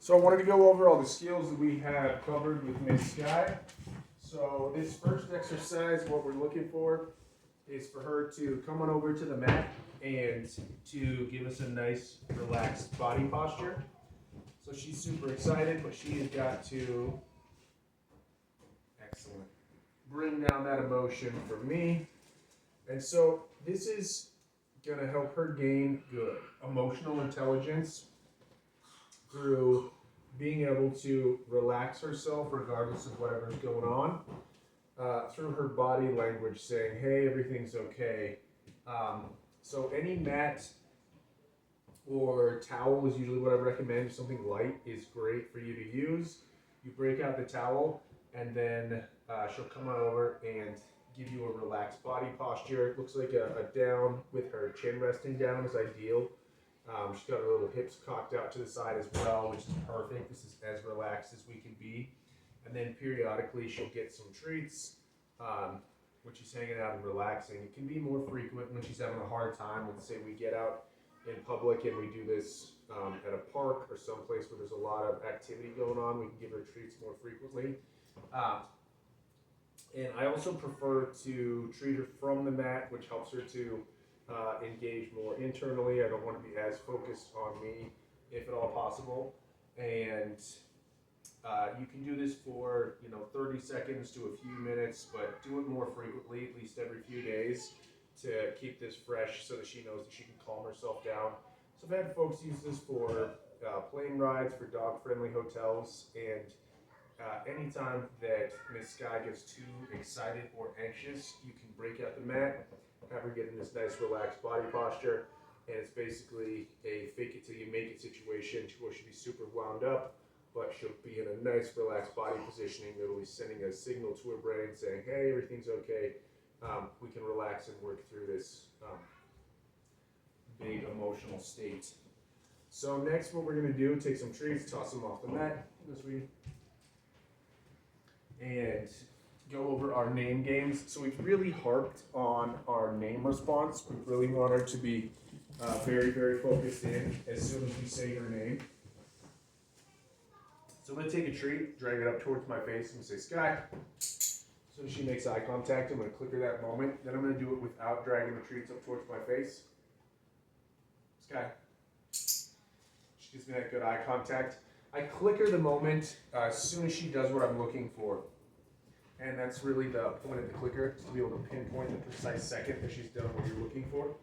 So I wanted to go over all the skills that we have covered with Miss Sky. So this first exercise, what we're looking for is for her to come on over to the mat and to give us a nice relaxed body posture. So she's super excited, but she has got to, excellent, bring down that emotion for me. And so this is gonna help her gain good emotional intelligence through being able to relax herself regardless of whatever's going on, through her body language saying, hey, everything's okay. So any mat or towel is usually what I recommend. Something light is great for you to use. You break out the towel and then she'll come on over and give you a relaxed body posture. It looks like a down with her chin resting down is ideal. She's got her little hips cocked out to the side as well, which is perfect. This is as relaxed as we can be. And then periodically she'll get some treats when she's hanging out and relaxing. It can be more frequent when she's having a hard time. Let's say we get out in public and we do this at a park or someplace where there's a lot of activity going on. We can give her treats more frequently. And I also prefer to treat her from the mat, which helps her to engage more internally. I don't want to be as focused on me, if at all possible. And you can do this for 30 seconds to a few minutes, but do it more frequently, at least every few days, to keep this fresh so that she knows that she can calm herself down. So I've had folks use this for plane rides, for dog-friendly hotels, and anytime that Miss Sky gets too excited or anxious, you can break out the mat, have her get in this nice relaxed body posture, and it's basically a fake it till you make it situation to where she'll be super wound up, but she'll be in a nice relaxed body positioning that'll be sending a signal to her brain saying, hey, everything's okay. We can relax and work through this big emotional state. So next what we're going to do, take some treats, toss them off the mat, and go over our name games. So we've really harped on our name response. We really want her to be very, very focused in as soon as we say her name. So I'm going to take a treat, drag it up towards my face, and say, Sky. So she makes eye contact. I'm going to click her that moment. Then I'm going to do it without dragging the treats up towards my face. Sky. She gives me that good eye contact. I click her the moment as soon as she does what I'm looking for. And that's really the point of the clicker, is to be able to pinpoint the precise second that she's done what you're looking for.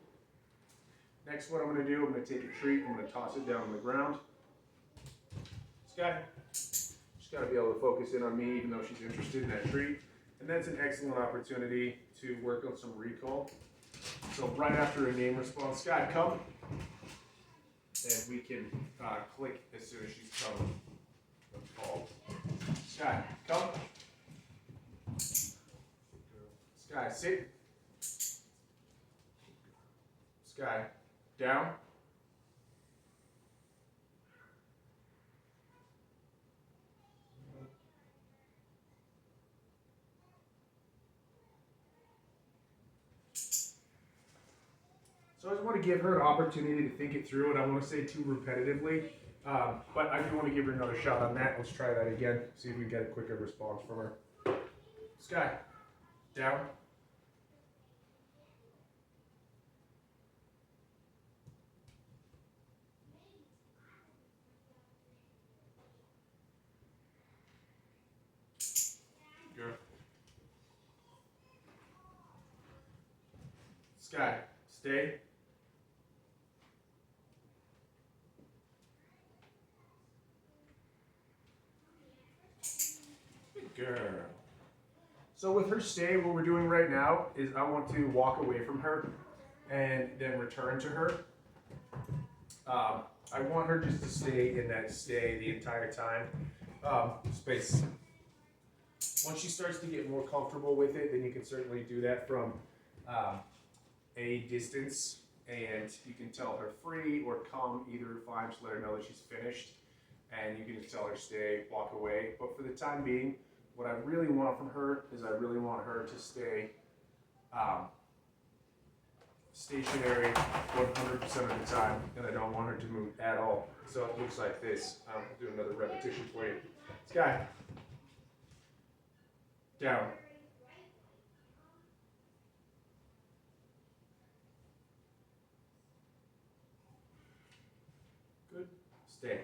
Next, what I'm going to do, I'm going to take a treat, I'm going to toss it down on the ground. Sky. She's got to be able to focus in on me even though she's interested in that treat. And that's an excellent opportunity to work on some recall. So right after a name response, Sky, come. And we can click as soon as she's come. Called. Sky, come. Sky, sit. Sky, down. So I just want to give her an opportunity to think it through, and I want to say too repetitively, but I do want to give her another shot on that. Let's try that again, see if we can get a quicker response from her. Sky, down. Good. Sky, stay. Good girl. So with her stay, what we're doing right now is I want to walk away from her and then return to her. I want her just to stay in that stay the entire time. Space. Once she starts to get more comfortable with it, then you can certainly do that from a distance, and you can tell her free or come, either fine, just let her know that she's finished, and you can just tell her stay, walk away. But for the time being, what I really want from her is I really want her to stay stationary 100% of the time, and I don't want her to move at all. So it looks like this. I'll do another repetition for you. Sky. Down. Good. Stay.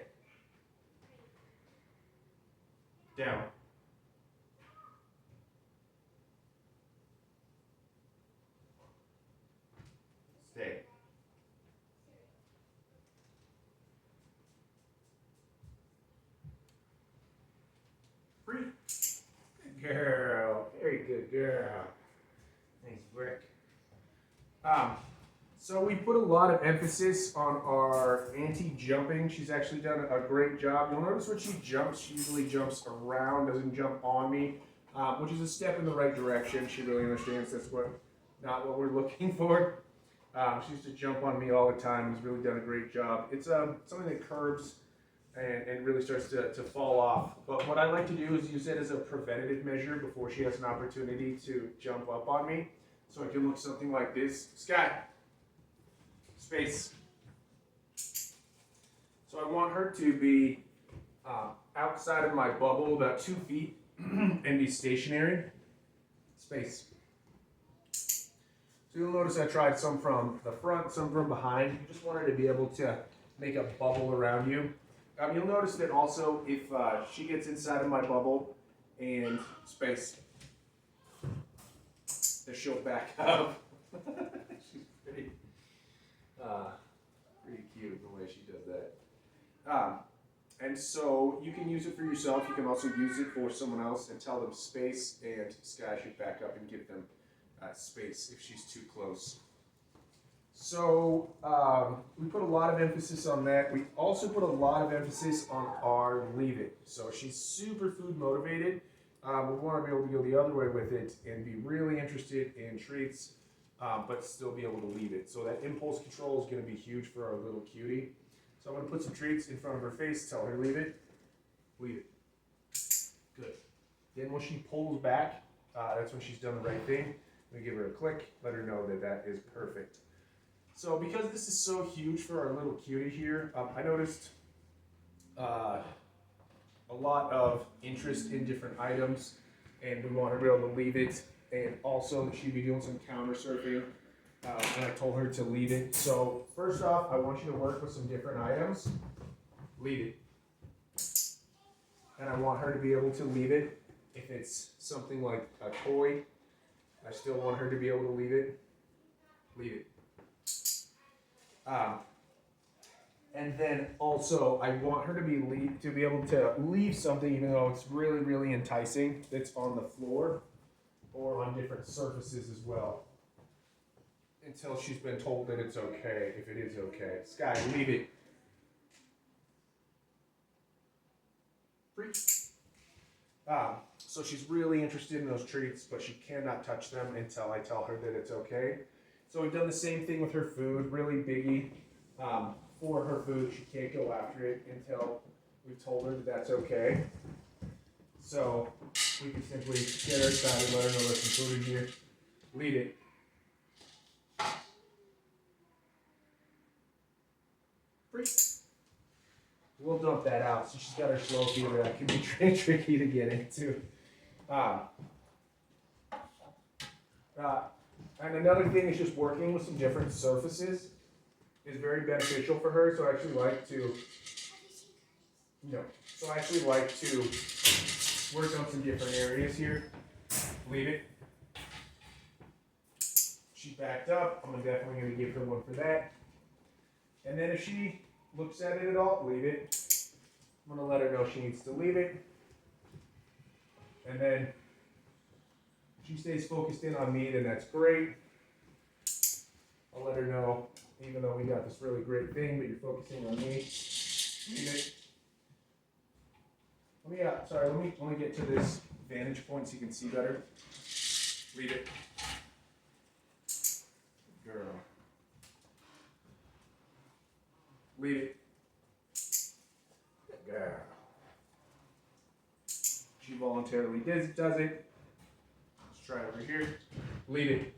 Down. Stay. Free. Good girl. Very good girl. Nice work. So we put a lot of emphasis on our anti-jumping. She's actually done a great job. You'll notice when she jumps, she usually jumps around, doesn't jump on me, which is a step in the right direction. She really understands that's not what we're looking for. She used to jump on me all the time. Has really done a great job. It's something that curbs and really starts to fall off. But what I like to do is use it as a preventative measure before she has an opportunity to jump up on me. So it can look something like this. Sky. Space. So I want her to be outside of my bubble about 2 feet and be stationary. Space. So you'll notice I tried some from the front, some from behind. You just want her to be able to make a bubble around you. You'll notice that also if she gets inside of my bubble and space, that she'll back up. She's pretty cute the way she does that. And so you can use it for yourself. You can also use it for someone else and tell them space, and Sky should back up and give them space if she's too close. So we put a lot of emphasis on that. We also put a lot of emphasis on our leave it. So she's super food motivated. We want to be able to go the other way with it and be really interested in treats, but still be able to leave it. So that impulse control is going to be huge for our little cutie. So I'm going to put some treats in front of her face, tell her leave it. Leave it. Good. Then when she pulls back, that's when she's done the right thing. We give her a click, let her know that that is perfect. So because this is so huge for our little cutie here, I noticed a lot of interest in different items, and we want her to be able to leave it, and also she'd be doing some counter surfing, and I told her to leave it. So first off, I want you to work with some different items. Leave it. And I want her to be able to leave it. If it's something like a toy, I still want her to be able to leave it. Leave it. And then also, I want her to be able to leave something, even though it's really, really enticing, that's on the floor or on different surfaces as well, until she's been told that it's okay, if it is okay. Sky, leave it. Free. So she's really interested in those treats, but she cannot touch them until I tell her that it's okay. So we've done the same thing with her food, really biggie. For her food, she can't go after it until we've told her that that's okay. So we can simply get her excited, let her know there's some food in here. Leave it. Free. We'll dump that out. So she's got her slow feeder. That can be tricky to get into. And another thing is just working with some different surfaces is very beneficial for her. So I actually like to, work on some different areas here. Leave it. She backed up. I'm definitely going to give her one for that. And then if she looks at it at all, leave it. I'm going to let her know she needs to leave it. And then she stays focused in on me, then that's great. I'll let her know, even though we got this really great thing, but you're focusing on me. Leave it. Let me get to this vantage point so you can see better. Leave it. Girl. Leave it. Girl. She voluntarily does it. Let's try it over here. Leave it.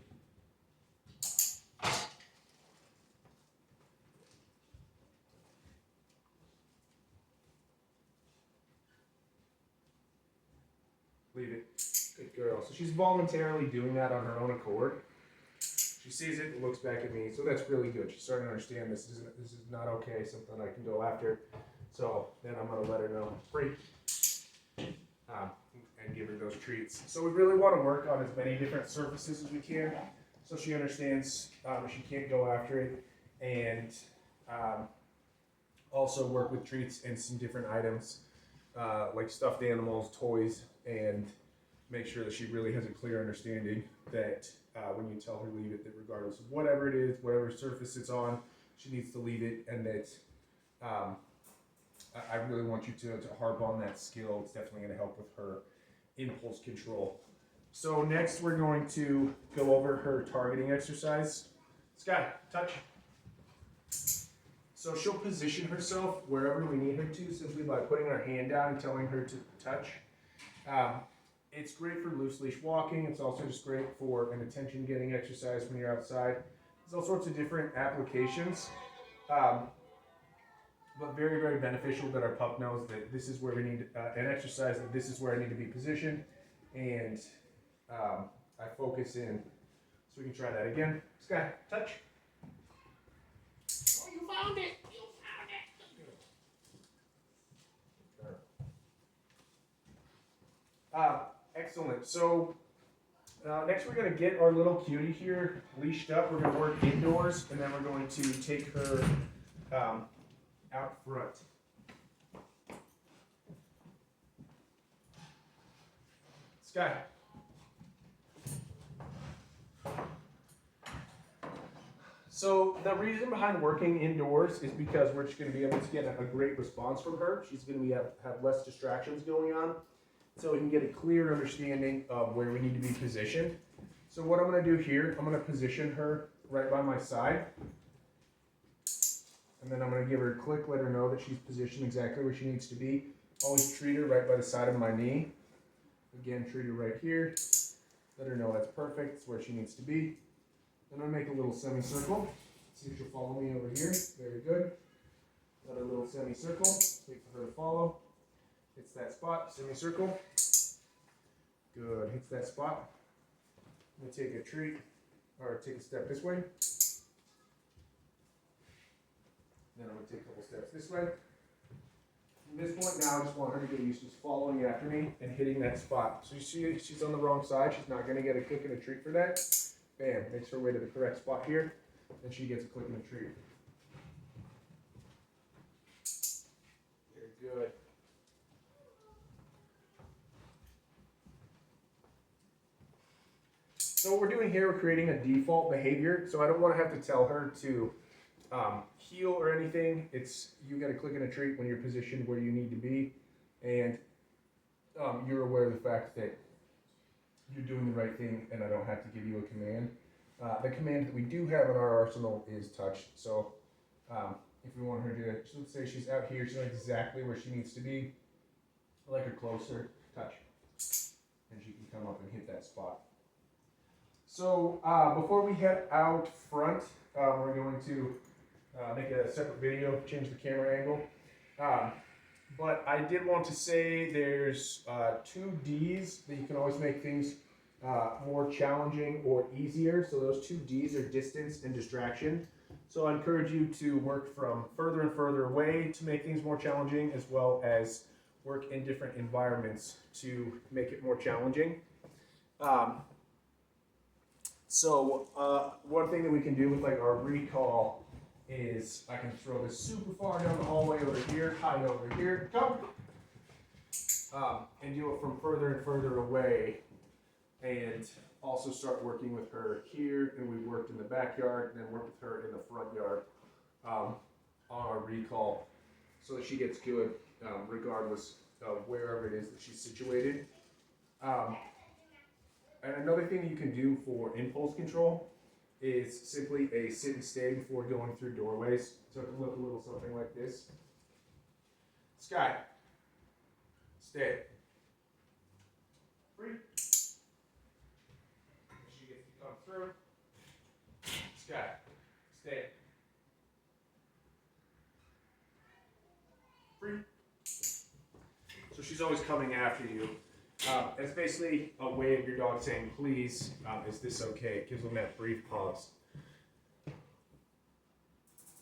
Good girl. So she's voluntarily doing that on her own accord. She sees it and looks back at me, so that's really good. She's starting to understand this is not okay, something I can go after. So then I'm gonna let her know free, and give her those treats. So we really want to work on as many different surfaces as we can, so she understands she can't go after it, and also work with treats and some different items like stuffed animals, toys, and make sure that she really has a clear understanding that when you tell her leave it, that regardless of whatever it is, whatever surface it's on, she needs to leave it, and that I really want you to harp on that skill. It's definitely going to help with her impulse control. So next we're going to go over her targeting exercise. Sky, touch. So she'll position herself wherever we need her to simply by putting her hand down and telling her to touch. It's great for loose leash walking. It's also just great for an attention getting exercise when you're outside. There's all sorts of different applications, but very, very beneficial that our pup knows that this is where we need an exercise, that this is where I need to be positioned, and I focus in. So we can try that again. Sky, touch. Oh, you found it! You found it! Excellent. So next we're going to get our little cutie here leashed up. We're going to work indoors, and then we're going to take her out front. Sky. So the reason behind working indoors is because we're just going to be able to get a great response from her. She's going to have less distractions going on, so we can get a clear understanding of where we need to be positioned. So what I'm going to do here, I'm going to position her right by my side. And then I'm going to give her a click, let her know that she's positioned exactly where she needs to be. Always treat her right by the side of my knee. Again, treat her right here. Let her know that's perfect, it's where she needs to be. Then I'll make a little semicircle. See if she'll follow me over here. Very good. Another little semicircle. Wait for her to follow. Hits that spot, semicircle. Good, hits that spot. I'm going to take a treat, or take a step this way. Then I'm going to take a couple steps this way. From this point now, I just want her to get used to following after me and hitting that spot. So you see she's on the wrong side. She's not going to get a click and a treat for that. Bam, makes her way to the correct spot here, and she gets a click and a treat. Very good. So what we're doing here, we're creating a default behavior. So I don't want to have to tell her to heel or anything. It's you got to click and a treat when you're positioned where you need to be, and you're aware of the fact that you're doing the right thing, and I don't have to give you a command. The command that we do have in our arsenal is touch. So if we want her to, let's say she's out here, she's exactly where she needs to be. I like her closer, touch, and she can come up and hit that spot. So before we head out front, we're going to make a separate video, change the camera angle. But I did want to say there's 2 D's that you can always make things more challenging or easier. So those 2 D's are distance and distraction. So I encourage you to work from further and further away to make things more challenging, as well as work in different environments to make it more challenging. One thing that we can do with like our recall is I can throw this super far down the hallway over here, hide over here, come, and do it from further and further away, and also start working with her here, and we worked in the backyard, and then work with her in the front yard on our recall, so that she gets good regardless of wherever it is that she's situated. And another thing you can do for impulse control is simply a sit and stay before going through doorways. So it can look a little something like this. Sky, stay. Free. She gets to come through. Sky, stay. Free. So she's always coming after you. It's basically a way of your dog saying, please, is this okay? It gives them that brief pause.